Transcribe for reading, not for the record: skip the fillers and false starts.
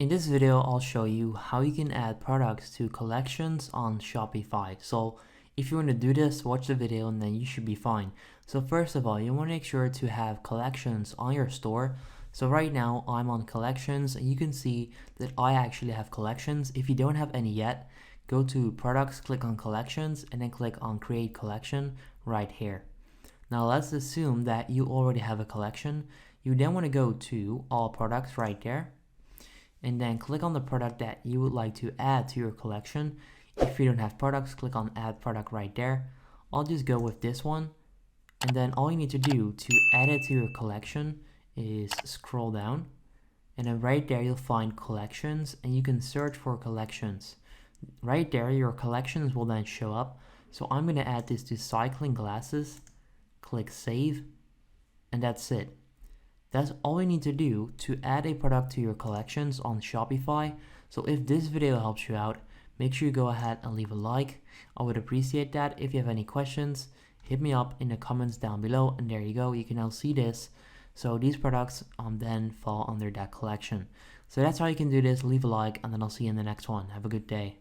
In this video, I'll show you how you can add products to collections on Shopify. So if you want to do this, watch the video and then you should be fine. So first of all, you want to make sure to have collections on your store. So right now I'm on collections and you can see that I actually have collections. If you don't have any yet, go to products, click on collections and then click on create collection right here. Now let's assume that you already have a collection. You then want to go to all products right there and then click on the product that you would like to add to your collection. If you don't have products, click on add product right there. I'll just go with this one. And then all you need to do to add it to your collection is scroll down. And then right there you'll find collections and you can search for collections. Right there your collections will then show up. So I'm going to add this to cycling glasses. Click save. And that's it. That's all you need to do to add a product to your collections on Shopify. So if this video helps you out, make sure you go ahead and leave a like. I would appreciate that. If you have any questions, hit me up in the comments down below. And there you go, you can now see this. So these products then fall under that collection. So that's how you can do this. Leave a like and then I'll see you in the next one. Have a good day.